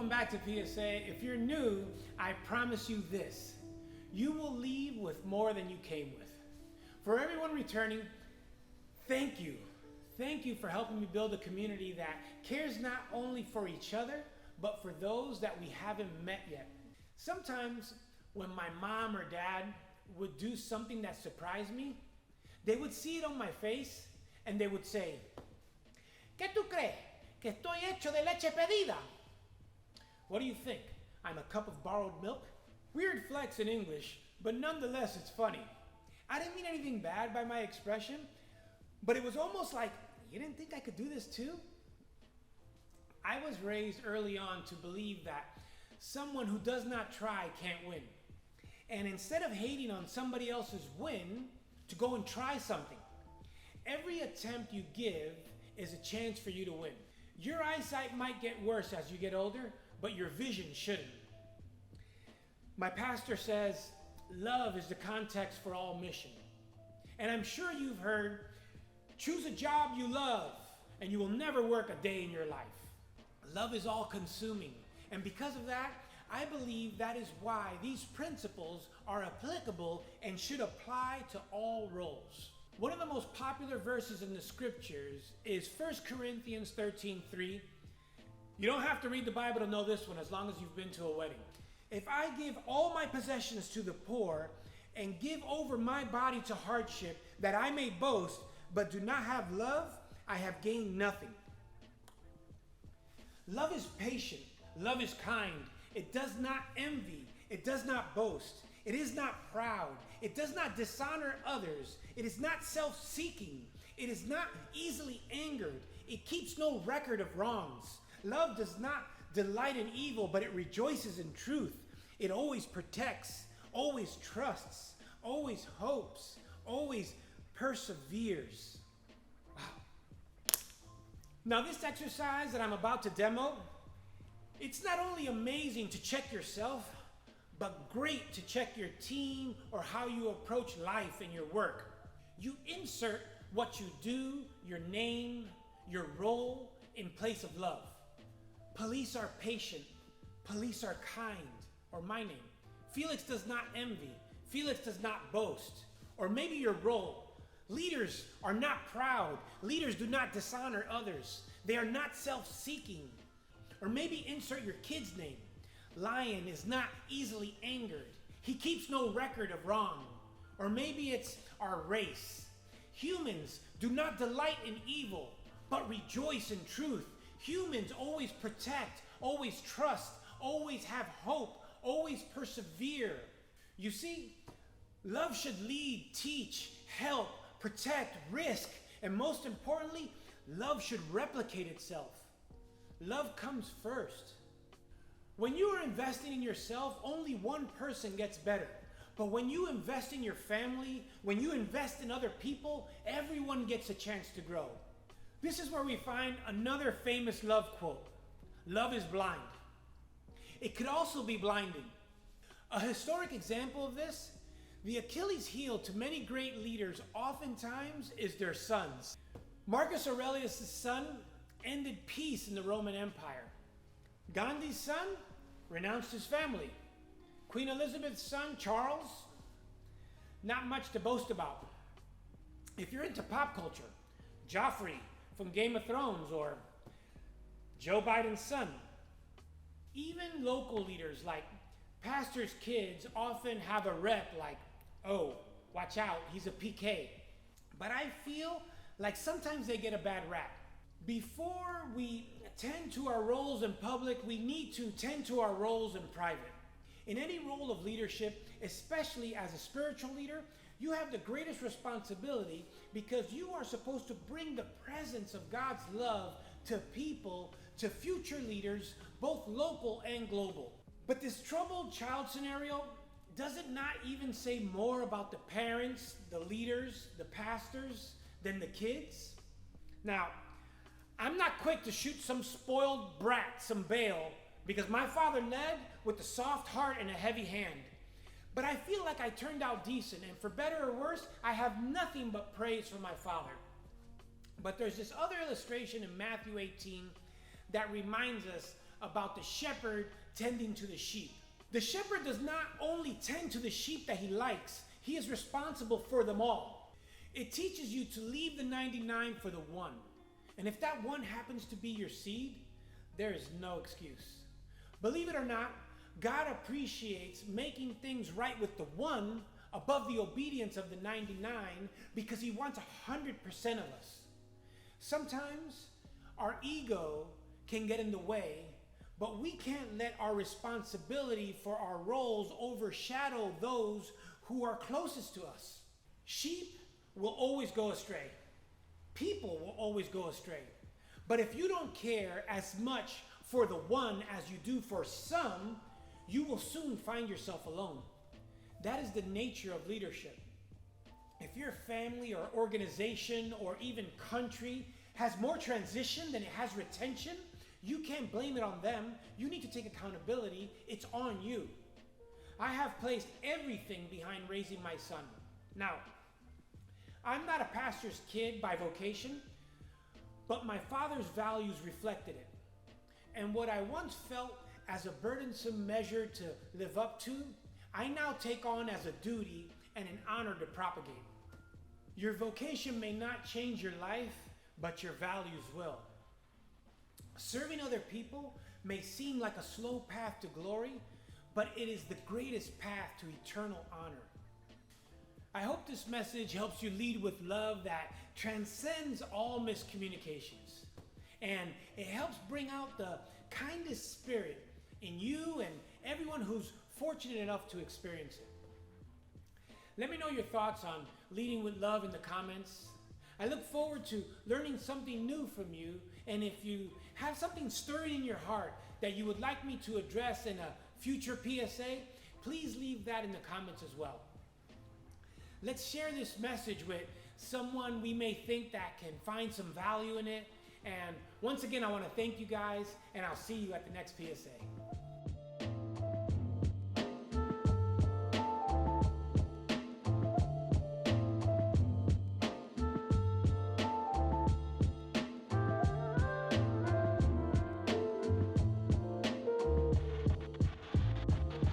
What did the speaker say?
Welcome back to PSA. If you're new, I promise you this. You will leave with more than you came with. For everyone returning, thank you. Thank you for helping me build a community that cares not only for each other, but for those that we haven't met yet. Sometimes when my mom or dad would do something that surprised me, they would see it on my face and they would say, ¿Qué tú crees? ¿Que estoy hecho de leche pedida? What do you think? I'm a cup of borrowed milk? Weird flex in English, but nonetheless it's funny. I didn't mean anything bad by my expression, but it was almost like, you didn't think I could do this too? I was raised early on to believe that someone who does not try can't win. And instead of hating on somebody else's win, to go and try something. Every attempt you give is a chance for you to win. Your eyesight might get worse as you get older, but your vision shouldn't. My pastor says, love is the context for all mission. And I'm sure you've heard, choose a job you love and you will never work a day in your life. Love is all consuming. And because of that, I believe that is why these principles are applicable and should apply to all roles. One of the most popular verses in the scriptures is 1 Corinthians 13:3. You don't have to read the Bible to know this one as long as you've been to a wedding. If I give all my possessions to the poor and give over my body to hardship that I may boast, but do not have love, I have gained nothing. Love is patient. Love is kind. It does not envy. It does not boast. It is not proud. It does not dishonor others. It is not self-seeking. It is not easily angered. It keeps no record of wrongs. Love does not delight in evil, but it rejoices in truth. It always protects, always trusts, always hopes, always perseveres. Wow. Now this exercise that I'm about to demo, it's not only amazing to check yourself, but great to check your team or how you approach life and your work. You insert what you do, your name, your role in place of love. Police are patient. Police are kind. Or my name. Felix does not envy. Felix does not boast. Or maybe your role. Leaders are not proud. Leaders do not dishonor others. They are not self-seeking. Or maybe insert your kid's name. Lion is not easily angered. He keeps no record of wrong. Or maybe it's our race. Humans do not delight in evil, but rejoice in truth. Humans always protect, always trust, always have hope, always persevere. You see, love should lead, teach, help, protect, risk, and most importantly, love should replicate itself. Love comes first. When you are investing in yourself, only one person gets better. But when you invest in your family, when you invest in other people, everyone gets a chance to grow. This is where we find another famous love quote. Love is blind. It could also be blinding. A historic example of this, the Achilles heel to many great leaders oftentimes is their sons. Marcus Aurelius' son ended peace in the Roman Empire. Gandhi's son renounced his family. Queen Elizabeth's son, Charles, not much to boast about. If you're into pop culture, Joffrey from Game of Thrones or Joe Biden's son. Even local leaders like pastors' kids often have a rep like, oh, watch out, he's a PK. But I feel like sometimes they get a bad rap. Before we tend to our roles in public, we need to tend to our roles in private. In any role of leadership, especially as a spiritual leader, you have the greatest responsibility because you are supposed to bring the presence of God's love to people, to future leaders, both local and global. But this troubled child scenario, does it not even say more about the parents, the leaders, the pastors, than the kids? Now, I'm not quick to shoot some spoiled brat some bail because my father led with a soft heart and a heavy hand. But I feel like I turned out decent, and for better or worse, I have nothing but praise for my father. But there's this other illustration in Matthew 18 that reminds us about the shepherd tending to the sheep. The shepherd does not only tend to the sheep that he likes, he is responsible for them all. It teaches you to leave the 99 for the one. And if that one happens to be your seed, there is no excuse. Believe it or not, God appreciates making things right with the one above the obedience of the 99 because he wants 100% of us. Sometimes our ego can get in the way, but we can't let our responsibility for our roles overshadow those who are closest to us. Sheep will always go astray. People will always go astray. But if you don't care as much for the one as you do for some, you will soon find yourself alone. That is the nature of leadership. If your family or organization or even country has more transition than it has retention, you can't blame it on them. You need to take accountability. It's on you. I have placed everything behind raising my son. Now, I'm not a pastor's kid by vocation, but my father's values reflected it. And what I once felt as a burdensome measure to live up to, I now take on as a duty and an honor to propagate. Your vocation may not change your life, but your values will. Serving other people may seem like a slow path to glory, but it is the greatest path to eternal honor. I hope this message helps you lead with love that transcends all miscommunications. And it helps bring out the kindest spirit in you and everyone who's fortunate enough to experience it. Let me know your thoughts on leading with love in the comments. I look forward to learning something new from you. And if you have something stirring in your heart that you would like me to address in a future PSA, please leave that in the comments as well. Let's share this message with someone we may think that can find some value in it. And once again, I want to thank you guys, and I'll see you at the next PSA.